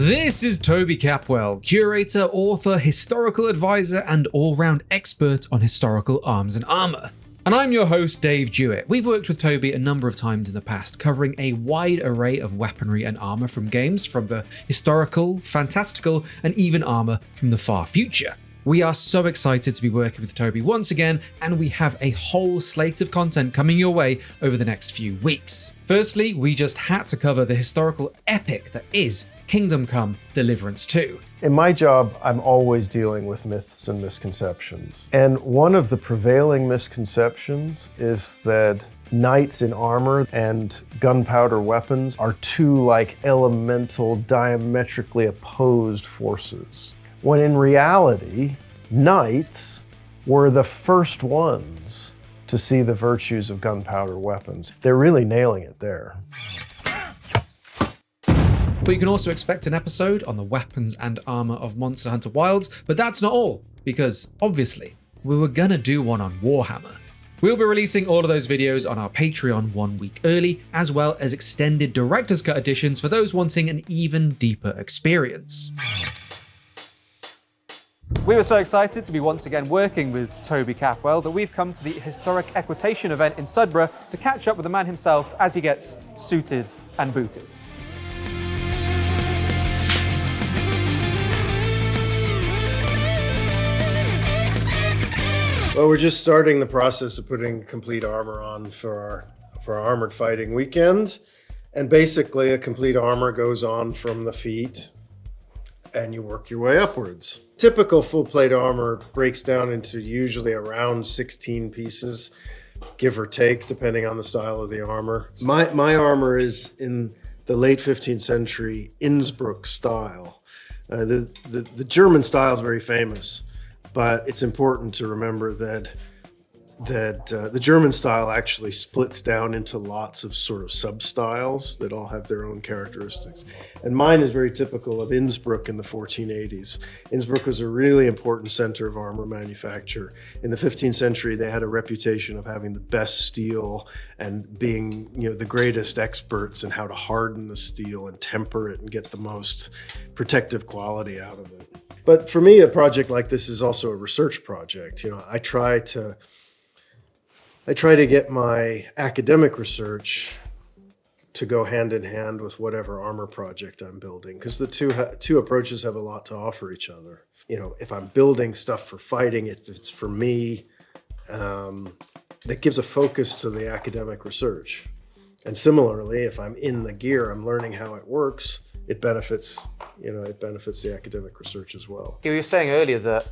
This is Toby Capwell, curator, author, historical advisor, and all-round expert on historical arms and armor. And I'm your host, Dave Jewett. We've worked with Toby a number of times in the past, covering a wide array of weaponry and armor from games from the historical, fantastical, and even armor from the far future. We are so excited to be working with Toby once again, and we have a whole slate of content coming your way over the next few weeks. Firstly, we just had to cover the historical epic that is Kingdom Come: Deliverance 2. In my job, I'm always dealing with myths and misconceptions. And one of the prevailing misconceptions is that knights in armor and gunpowder weapons are two elemental, diametrically opposed forces. When in reality, knights were the first ones to see the virtues of gunpowder weapons. They're really nailing it there. But you can also expect an episode on the weapons and armor of Monster Hunter Wilds, but that's not all, because obviously, we were gonna do one on Warhammer. We'll be releasing all of those videos on our Patreon 1 week early, as well as extended Director's Cut editions for those wanting an even deeper experience. We were so excited to be once again working with Toby Capwell that we've come to the historic equitation event in Sudbury to catch up with the man himself as he gets suited and booted. Well, we're just starting the process of putting complete armor on for our armored fighting weekend. And basically a complete armor goes on from the feet and you work your way upwards. Typical full plate armor breaks down into usually around 16 pieces, give or take, depending on the style of the armor. My armor is in the late 15th century Innsbruck style. The German style is very famous. But it's important to remember that the German style actually splits down into lots of sort of sub-styles that all have their own characteristics. And mine is very typical of Innsbruck in the 1480s. Innsbruck was a really important center of armor manufacture. In the 15th century, they had a reputation of having the best steel and being, the greatest experts in how to harden the steel and temper it and get the most protective quality out of it. But for me, a project like this is also a research project. I try to get my academic research to go hand in hand with whatever armor project I'm building, because the two approaches have a lot to offer each other. If I'm building stuff for fighting, if it's for me, that gives a focus to the academic research. And similarly, if I'm in the gear, I'm learning how it works. It benefits the academic research as well. You were saying earlier that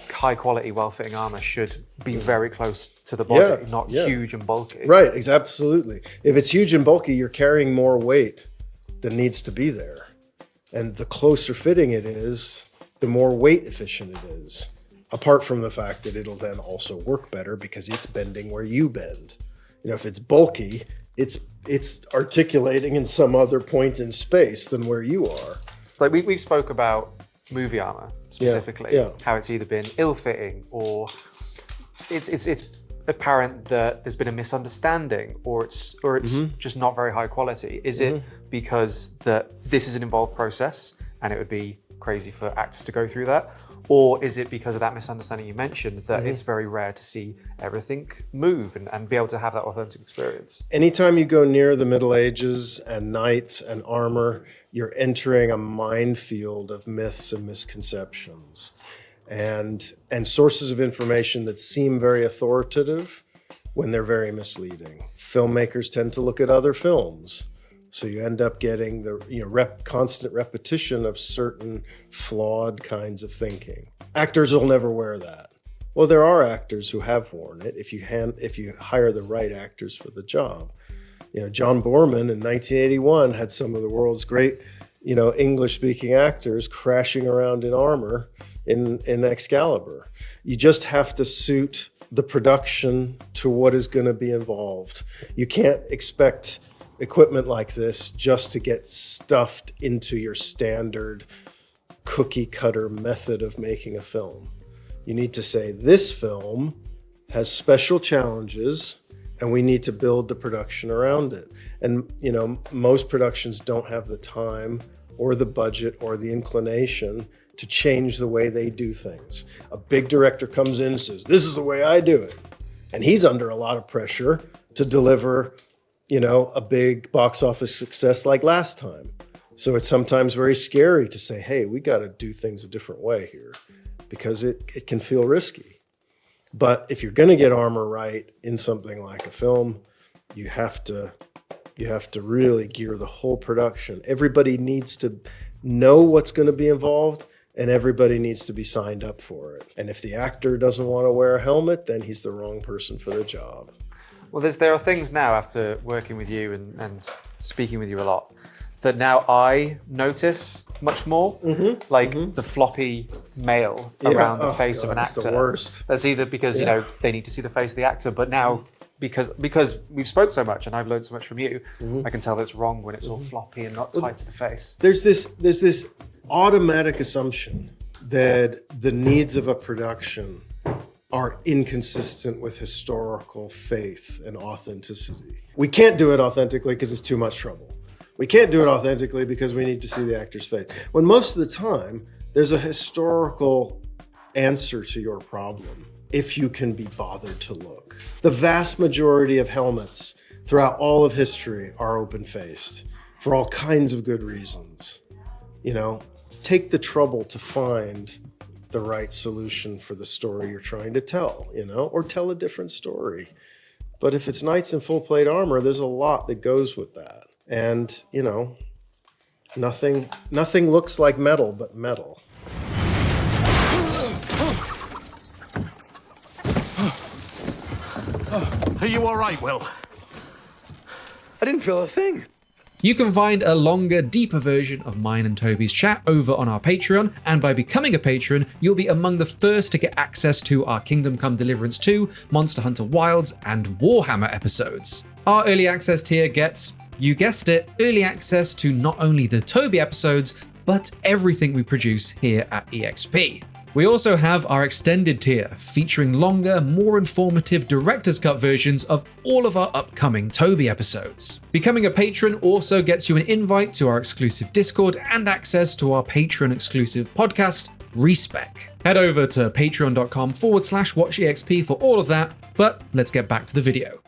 high quality, well-fitting armor should be very close to the body, not huge and bulky. Right, absolutely. If it's huge and bulky, you're carrying more weight than needs to be there. And the closer fitting it is, the more weight efficient it is. Apart from the fact that it'll then also work better because it's bending where you bend. If it's bulky, it's articulating in some other point in space than where you are. We spoke about movie armor specifically, how it's either been ill-fitting or it's apparent that there's been a misunderstanding or it's just not very high quality. Is it because that this is an involved process and it would be crazy for actors to go through that? Or is it because of that misunderstanding you mentioned that it's very rare to see everything move and be able to have that authentic experience? Anytime you go near the Middle Ages and knights and armor, you're entering a minefield of myths and misconceptions and sources of information that seem very authoritative when they're very misleading. Filmmakers tend to look at other films. So you end up getting the constant repetition of certain flawed kinds of thinking. Actors will never wear that. Well, there are actors who have worn it if you hire the right actors for the job. John Boorman in 1981 had some of the world's great, English-speaking actors crashing around in armor in Excalibur. You just have to suit the production to what is going to be involved. You can't expect equipment like this just to get stuffed into your standard cookie cutter method of making a film. You need to say, this film has special challenges and we need to build the production around it. And, most productions don't have the time or the budget or the inclination to change the way they do things. A big director comes in and says, this is the way I do it. And he's under a lot of pressure to deliver, a big box office success like last time. So it's sometimes very scary to say, hey, we got to do things a different way here, because it can feel risky. But if you're going to get Armour right in something like a film, you have to really gear the whole production. Everybody needs to know what's going to be involved, and everybody needs to be signed up for it. And if the actor doesn't want to wear a helmet, then he's the wrong person for the job. Well, there are things now, after working with you and speaking with you a lot, that now I notice much more, the floppy mail around the face of an actor. That's the worst. That's either because they need to see the face of the actor, but now because we've spoke so much and I've learned so much from you, I can tell that it's wrong when it's all floppy and not tight to the face. There's this automatic assumption that the needs of a production are inconsistent with historical faith and authenticity. We can't do it authentically because it's too much trouble. We can't do it authentically because we need to see the actor's face. When most of the time, there's a historical answer to your problem if you can be bothered to look. The vast majority of helmets throughout all of history are open-faced for all kinds of good reasons. Take the trouble to find the right solution for the story you're trying to tell, or tell a different story. But if it's knights in full plate armor, there's a lot that goes with that. And, nothing looks like metal but metal. Are you all right, Will? I didn't feel a thing. You can find a longer, deeper version of mine and Toby's chat over on our Patreon, and by becoming a patron, you'll be among the first to get access to our Kingdom Come Deliverance 2, Monster Hunter Wilds, and Warhammer episodes. Our early access tier gets, you guessed it, early access to not only the Toby episodes, but everything we produce here at EXP. We also have our extended tier, featuring longer, more informative director's cut versions of all of our upcoming Toby episodes. Becoming a patron also gets you an invite to our exclusive Discord and access to our Patreon exclusive podcast, Respec. Head over to patreon.com/watchexp for all of that, but let's get back to the video.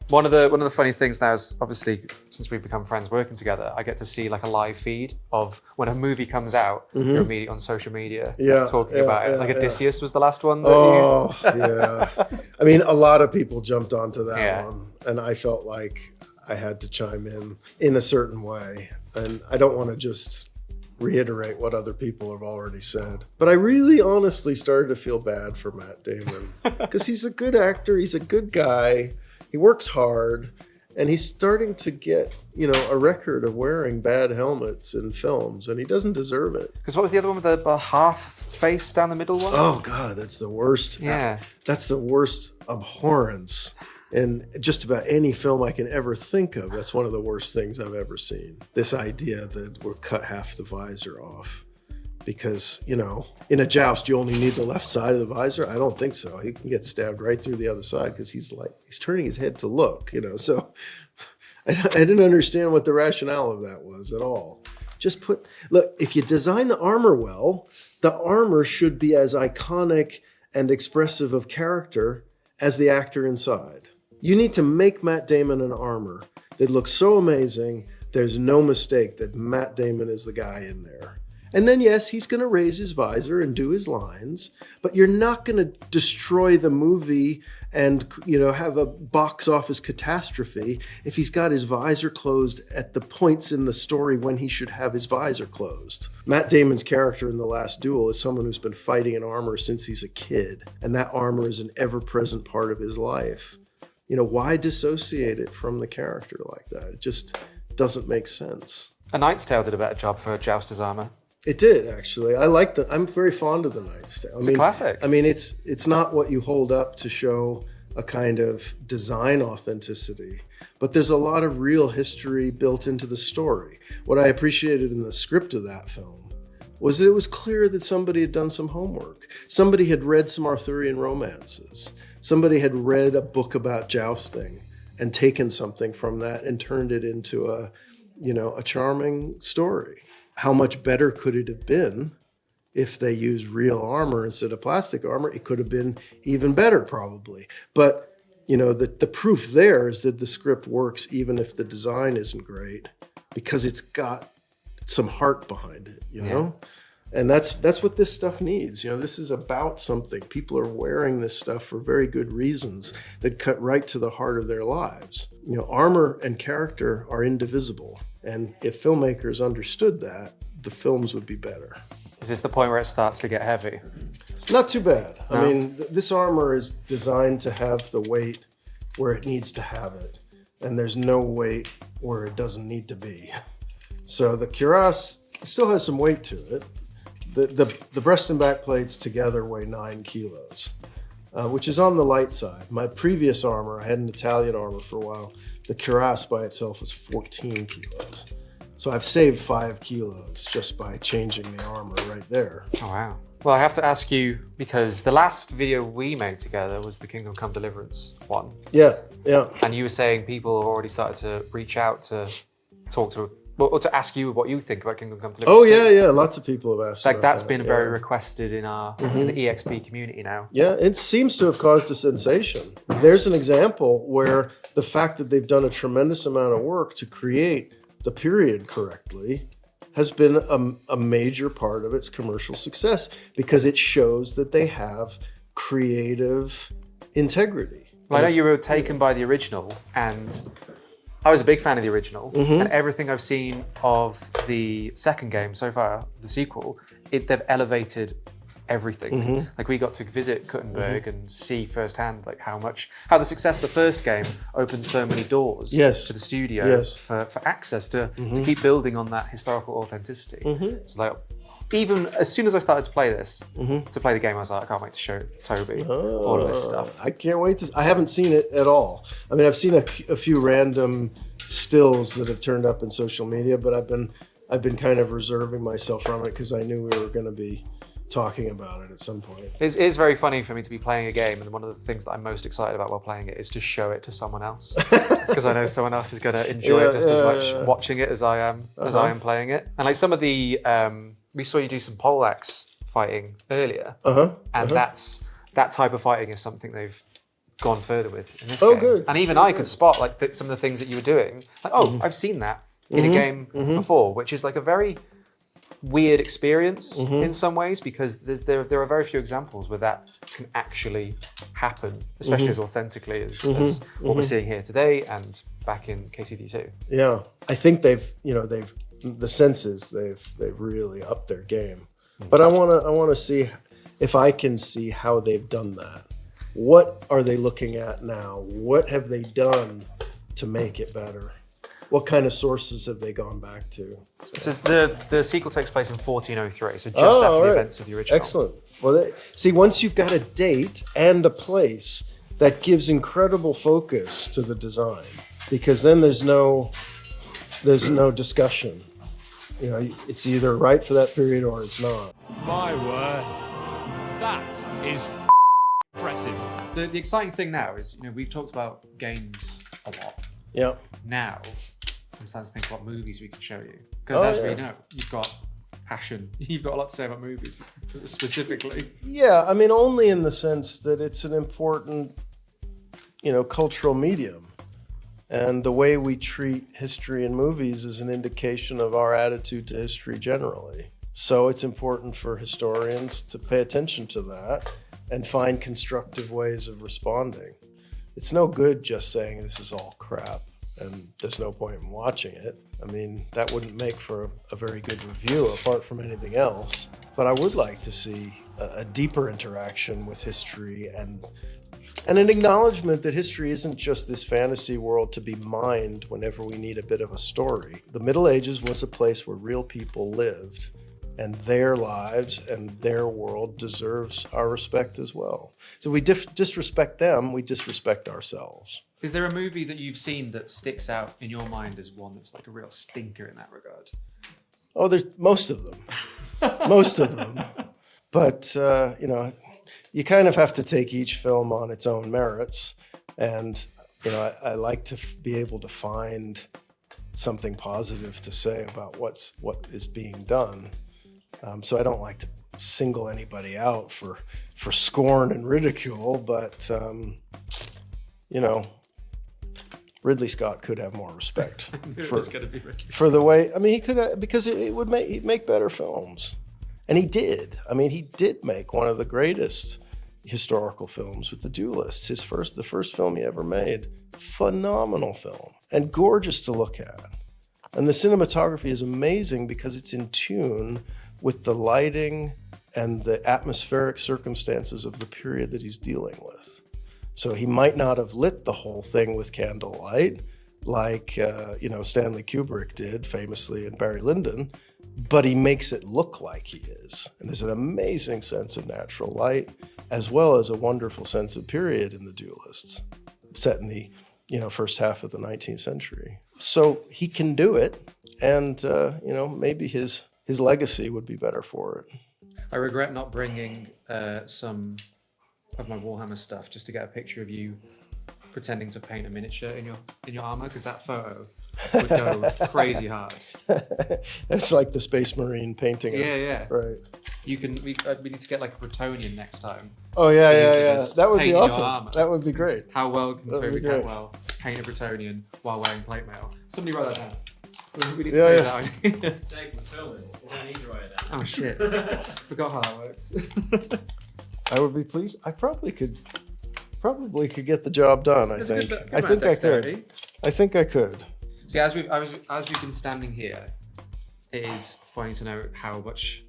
One of the funny things now is, obviously, since we've become friends working together, I get to see like a live feed of when a movie comes out, you're immediately on social media talking about it. Like Odysseus was the last one. Yeah. I mean, a lot of people jumped onto that one, and I felt like I had to chime in a certain way. And I don't want to just reiterate what other people have already said, but I really honestly started to feel bad for Matt Damon because he's a good actor. He's a good guy. He works hard, and he's starting to get, a record of wearing bad helmets in films, and he doesn't deserve it. Because what was the other one with the half face down the middle one? Oh God, that's the worst. Yeah. That's the worst abhorrence in just about any film I can ever think of. That's one of the worst things I've ever seen. This idea that we'll cut half the visor off. Because, in a joust, you only need the left side of the visor. I don't think so. He can get stabbed right through the other side because he's turning his head to look, So I didn't understand what the rationale of that was at all. Look, if you design the armor well, the armor should be as iconic and expressive of character as the actor inside. You need to make Matt Damon an armor that looks so amazing, there's no mistake that Matt Damon is the guy in there. And then, yes, he's going to raise his visor and do his lines, but you're not going to destroy the movie and, have a box office catastrophe if he's got his visor closed at the points in the story when he should have his visor closed. Matt Damon's character in The Last Duel is someone who's been fighting in armor since he's a kid, and that armor is an ever-present part of his life. Why dissociate it from the character like that? It just doesn't make sense. A Knight's Tale did a better job for Jouster's armor. It did, actually. I'm very fond of the Knight's Tale. It's a classic. I mean, it's not what you hold up to show a kind of design authenticity, but there's a lot of real history built into the story. What I appreciated in the script of that film was that it was clear that somebody had done some homework. Somebody had read some Arthurian romances. Somebody had read a book about jousting and taken something from that and turned it into a charming story. how much better could it have been if they used real armor instead of plastic armor? It could have been even better, probably. But, the proof there is that the script works even if the design isn't great, because it's got some heart behind it, you know? And that's what this stuff needs. This is about something. People are wearing this stuff for very good reasons that cut right to the heart of their lives. Armor and character are indivisible. And if filmmakers understood that, the films would be better. Is this the point where it starts to get heavy? Not too bad. No? I mean, this armor is designed to have the weight where it needs to have it. And there's no weight where it doesn't need to be. So the cuirass still has some weight to it. The breast and back plates together weigh 9 kilos, which is on the light side. My previous armor, I had an Italian armor for a while. The cuirass by itself was 14 kilos. So I've saved 5 kilos just by changing the armor right there. Oh, wow. Well, I have to ask you, because the last video we made together was the Kingdom Come Deliverance one. Yeah. And you were saying people have already started to reach out to talk to, or to ask you what you think about Kingdom Come Deliverance. Oh, yeah. Lots of people have asked about that's that. been very requested in in the EXP community now. Yeah, it seems to have caused a sensation. There's an example where the fact that they've done a tremendous amount of work to create the period correctly has been a major part of its commercial success, because it shows that they have creative integrity. Well, I know you were taken by the original, and I was a big fan of the original, and everything I've seen of the second game so far, the sequel, they've elevated everything. Like, we got to visit Kuttenberg and see firsthand how the success of the first game opened so many doors to the studio for access to keep building on that historical authenticity. So even as soon as I started to play this, to play the game, I was like, I can't wait to show Toby all of this stuff. I can't wait I haven't seen it at all. I mean, I've seen a few random stills that have turned up in social media, but I've been kind of reserving myself from it because I knew we were going to be talking about it at some point. It is very funny for me to be playing a game, and one of the things that I'm most excited about while playing it is to show it to someone else, because I know someone else is going to enjoy it just as much watching it as I am playing it. And some of the we saw you do some poleaxe fighting earlier, and that type of fighting is something they've gone further with in this game. Good. And even I could spot some of the things that you were doing. I've seen that in a game before, which is a very weird experience in some ways, because there are very few examples where that can actually happen, especially as authentically as what we're seeing here today and back in KCD2. Yeah, I think they've really upped their game. But I want to see if I can see how they've done that. What are they looking at now? What have they done to make it better? What kind of sources have they gone back to? So the sequel takes place in 1403, so just after the events of the original. Excellent. Well, once you've got a date and a place, that gives incredible focus to the design, because then there's no discussion. It's either right for that period or it's not. My word, that is impressive. The exciting thing now is, we've talked about games a lot. Yeah. Now, I'm starting to think what movies we can show you. Because we know, you've got passion. You've got a lot to say about movies, specifically. Yeah, I mean, only in the sense that it's an important, cultural medium. And the way we treat history in movies is an indication of our attitude to history generally. So it's important for historians to pay attention to that and find constructive ways of responding. It's no good just saying this is all crap and there's no point in watching it. I mean, that wouldn't make for a very good review apart from anything else. But I would like to see a deeper interaction with history and an acknowledgement that history isn't just this fantasy world to be mined whenever we need a bit of a story. The Middle Ages was a place where real people lived, and their lives and their world deserves our respect as well. So we disrespect them, we disrespect ourselves. Is there a movie that you've seen that sticks out in your mind as one that's a real stinker in that regard? Oh, there's most of them. Most of them. But, you kind of have to take each film on its own merits. And, I like to be able to find something positive to say about what is being done. So I don't like to single anybody out for scorn and ridicule, but Ridley Scott could have more respect for the way. I mean, he could, because he'd make better films, and he did. I mean, he did make one of the greatest historical films with The Duelists. The first film he ever made. Phenomenal film and gorgeous to look at. And the cinematography is amazing because it's in tune with the lighting and the atmospheric circumstances of the period that he's dealing with. So he might not have lit the whole thing with candlelight like Stanley Kubrick did famously in Barry Lyndon, but he makes it look like he is. And there's an amazing sense of natural light, as well as a wonderful sense of period in The Duelists, set in the first half of the 19th century. So he can do it, and maybe his legacy would be better for it. I regret not bringing some of my Warhammer stuff just to get a picture of you pretending to paint a miniature in your armor, because that photo would go crazy hard. It's like the Space Marine painting. Yeah. Right. We need to get like a Bretonnian next time. Oh yeah. That would be awesome. That would be great. How well can Toby Capwell paint a Bretonnian while wearing plate mail? Somebody write that down. We need to say that. Jake was filming. You don't need to write it down. Oh shit! Forgot how that works. I would be pleased. I probably could get the job done. I think I could. See, as we've been standing here, it is funny to know how much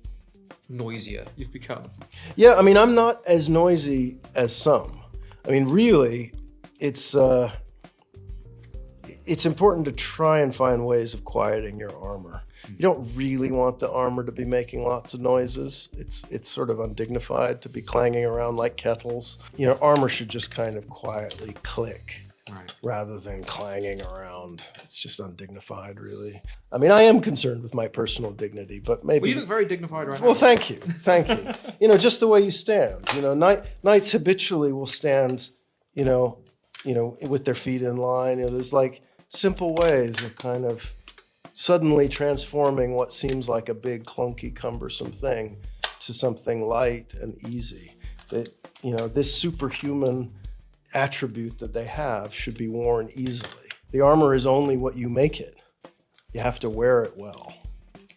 noisier you've become. Yeah, I mean, I'm not as noisy as some. I mean, really, it's important to try and find ways of quieting your armor. You don't really want the armor to be making lots of noises. It's sort of undignified to be clanging around like kettles. Armor should just kind of quietly click, right, rather than clanging around. It's just undignified, really. I mean, I am concerned with my personal dignity, but maybe... Well, you look very dignified right now. Well, thank you. Just the way you stand. Knights habitually will stand, with their feet in line. There's like simple ways of kind of suddenly transforming what seems like a big, clunky, cumbersome thing to something light and easy. That, this superhuman attribute that they have should be worn easily. The armor is only what you make it. You have to wear it well.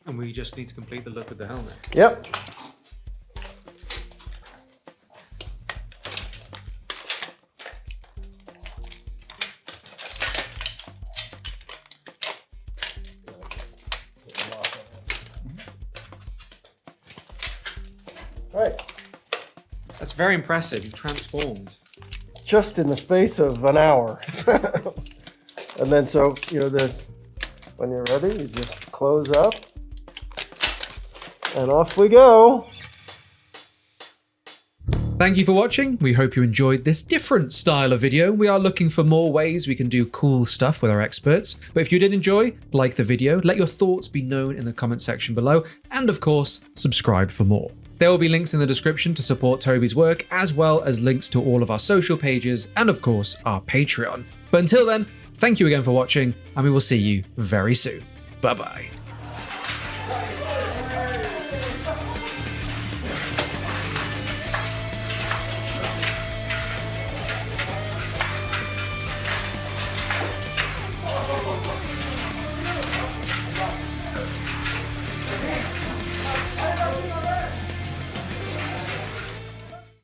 And we just need to complete the look with the helmet. Yep. Right. That's very impressive. You've transformed. Just in the space of an hour. And then when you're ready, you just close up and off we go. Thank you for watching. We hope you enjoyed this different style of video. We are looking for more ways we can do cool stuff with our experts. But if you did enjoy, like the video, let your thoughts be known in the comment section below, and of course, subscribe for more. There will be links in the description to support Toby's work, as well as links to all of our social pages and of course our Patreon. But until then, thank you again for watching, and we will see you very soon. Bye bye.